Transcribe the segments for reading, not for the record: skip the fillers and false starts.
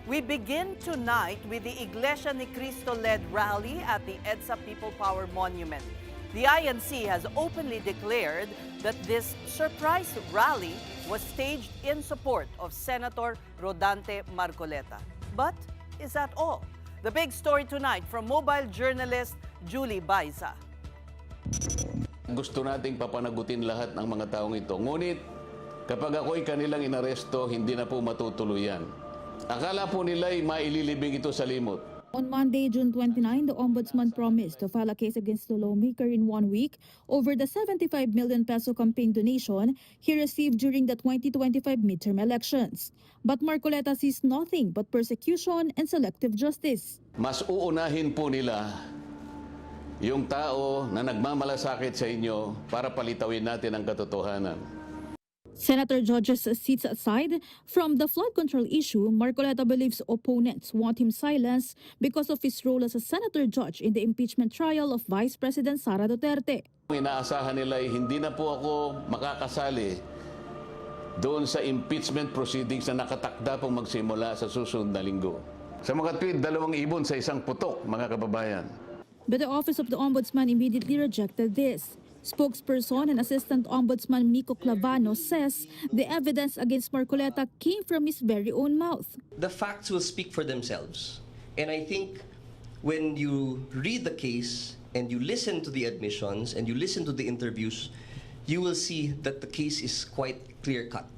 We begin tonight with the Iglesia ni Cristo-led rally at the EDSA People Power Monument. The INC has openly declared that this surprise rally was staged in support of Senator Rodante Marcoleta. But is that all? The big story tonight from mobile journalist Julie Baiza. Gusto nating papanagutin lahat ng mga taong ito. Ngunit kapag ako'y kanilang inaresto, hindi na po matutuluyan. Akala po nila'y maililibing ito sa limot. On Monday, June 29, the Ombudsman promised to file a case against the lawmaker in 1 week over the 75 million peso campaign donation he received during the 2025 midterm elections. But Marcoleta sees nothing but persecution and selective justice. Mas uunahin po nila yung tao na nagmamalasakit sa inyo para palitawin natin ang katotohanan. Senator Georges sits aside from the flood control issue. Marcoleta believes opponents want him silenced because of his role as a senator judge in the impeachment trial of Vice President Sara Duterte. Inaasahan nila ay hindi na po ako makakasali doon sa impeachment proceedings na nakatakda pong magsimula sa susunod na linggo. Sa mga tweet, 2 ibon sa isang putok, mga kababayan. But the Office of the Ombudsman immediately rejected this. Spokesperson and Assistant Ombudsman Miko Clavano says the evidence against Marcoleta came from his very own mouth. The facts will speak for themselves. And I think when you read the case and you listen to the admissions and you listen to the interviews, you will see that the case is quite clear-cut.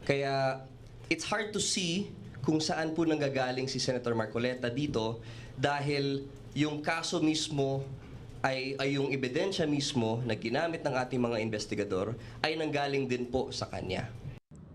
Kaya it's hard to see kung saan po nanggagaling si Senator Marcoleta dito dahil yung kaso mismo ay yung ebidensya mismo na ginamit ng ating mga investigador ay nanggaling din po sa kanya.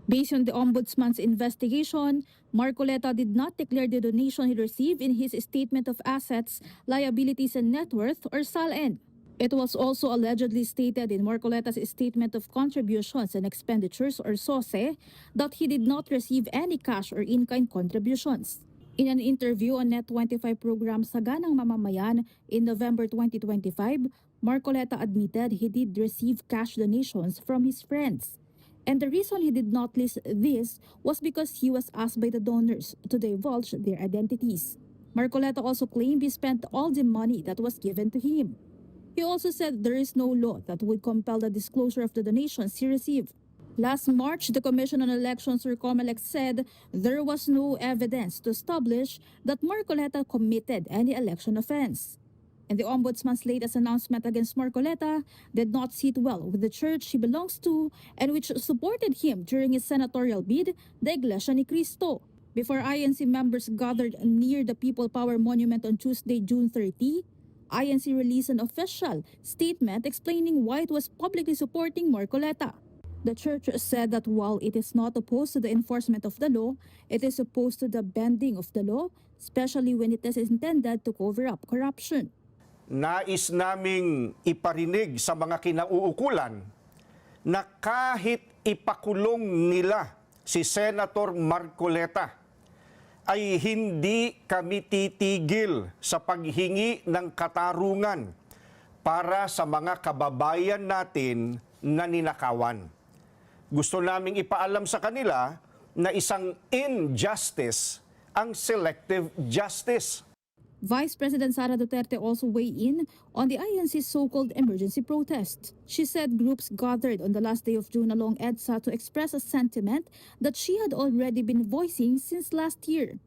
Based on the Ombudsman's investigation, Marcoleta did not declare the donation he received in his Statement of Assets, Liabilities and Net Worth or SALN. It was also allegedly stated in Marcoleta's Statement of Contributions and Expenditures or SOSE that he did not receive any cash or in-kind contributions. In an interview on Net25 program Saganang Mamamayan in November 2025, Marcoleta admitted he did receive cash donations from his friends. And the reason he did not list this was because he was asked by the donors to divulge their identities. Marcoleta also claimed he spent all the money that was given to him. He also said there is no law that would compel the disclosure of the donations he received. Last March, the Commission on Elections or COMELEC said there was no evidence to establish that Marcoleta committed any election offense. And the Ombudsman's latest announcement against Marcoleta did not sit well with the church he belongs to and which supported him during his senatorial bid, the Iglesia ni Cristo. Before INC members gathered near the People Power Monument on Tuesday, June 30, INC released an official statement explaining why it was publicly supporting Marcoleta. The church said that while it is not opposed to the enforcement of the law, it is opposed to the bending of the law, especially when it is intended to cover up corruption. Nais naming iparinig sa mga kinauukulan na kahit ipakulong nila si Senator Marcoleta, ay hindi kami titigil sa paghingi ng katarungan para sa mga kababayan natin na ninakawan. Gusto naming ipaalam sa kanila na isang injustice ang selective justice. Vice President Sara Duterte also weighed in on the INC's so-called emergency protest. She said groups gathered on the last day of June along EDSA to express a sentiment that she had already been voicing since last year.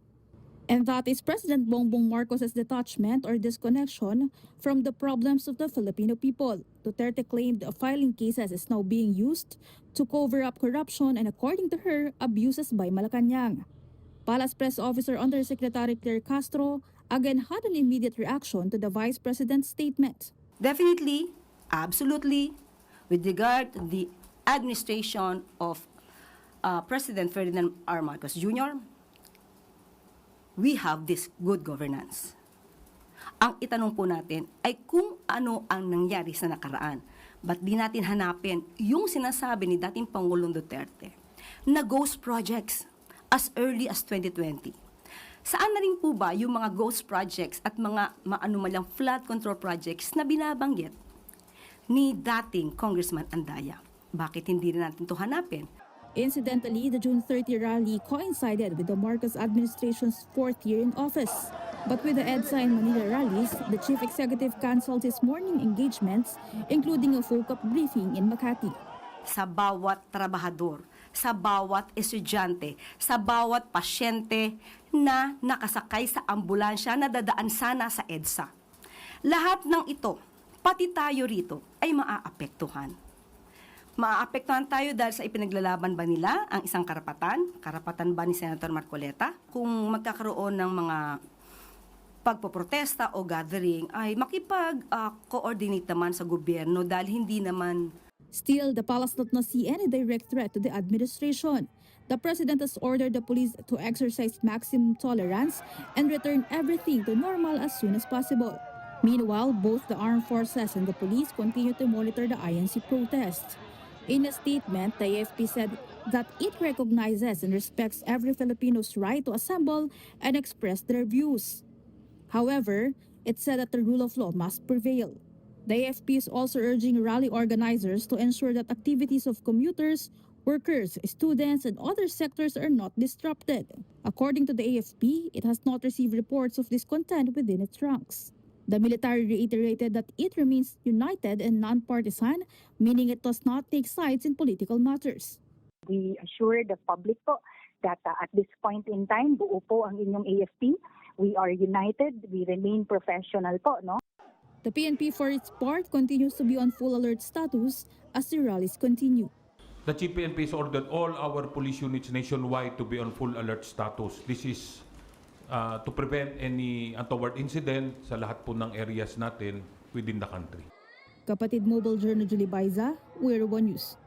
And that is President Bongbong Marcos's detachment or disconnection from the problems of the Filipino people. Duterte claimed filing cases is now being used to cover up corruption and, according to her, abuses by Malacanang. Palace Press Officer Undersecretary Claire Castro again had an immediate reaction to the Vice President's statement. Definitely, absolutely, with regard to the administration of President Ferdinand R. Marcos Jr., we have this good governance. Ang itanong po natin ay kung ano ang nangyari sa nakaraan. Ba't di natin hanapin yung sinasabi ni dating Pangulong Duterte na ghost projects as early as 2020? Saan na rin po ba yung mga ghost projects at mga maanumalyang flood control projects na binabanggit ni dating Congressman Andaya? Bakit hindi rin natin ito hanapin? Incidentally, the June 30 rally coincided with the Marcos administration's fourth year in office. But with the EDSA and Manila rallies, the chief executive canceled his morning engagements, including a focus briefing in Makati. Sa bawat trabahador, sa bawat estudyante, sa bawat pasyente na nakasakay sa ambulansya na dadaan sana sa EDSA. Lahat ng ito, pati tayo rito, ay maaapektuhan. Maaapektuhan tayo dahil sa ipinaglalaban ba nila ang isang karapatan? Karapatan ba ni Senator Marcoleta? Kung magkakaroon ng mga pagpoprotesta o gathering, ay makipag-coordinate naman sa gobyerno dahil hindi naman. Still, the palace does not see any direct threat to the administration. The president has ordered the police to exercise maximum tolerance and return everything to normal as soon as possible. Meanwhile, both the armed forces and the police continue to monitor the INC protests. In a statement, the AFP said that it recognizes and respects every Filipino's right to assemble and express their views. However, it said that the rule of law must prevail. The AFP is also urging rally organizers to ensure that activities of commuters, workers, students, and other sectors are not disrupted. According to the AFP, it has not received reports of discontent within its ranks. The military reiterated that it remains united and non-partisan, meaning it does not take sides in political matters. We assure the public po that at this point in time, buo po ang inyong AFP. We are united, we remain professional po, no? The PNP, for its part, continues to be on full alert status as the rallies continue. The Chief PNP has ordered all our police units nationwide to be on full alert status. This is to prevent any untoward incident sa lahat po ng areas natin within the country. Kapatid Mobile Journal Julie Baiza, We're One News.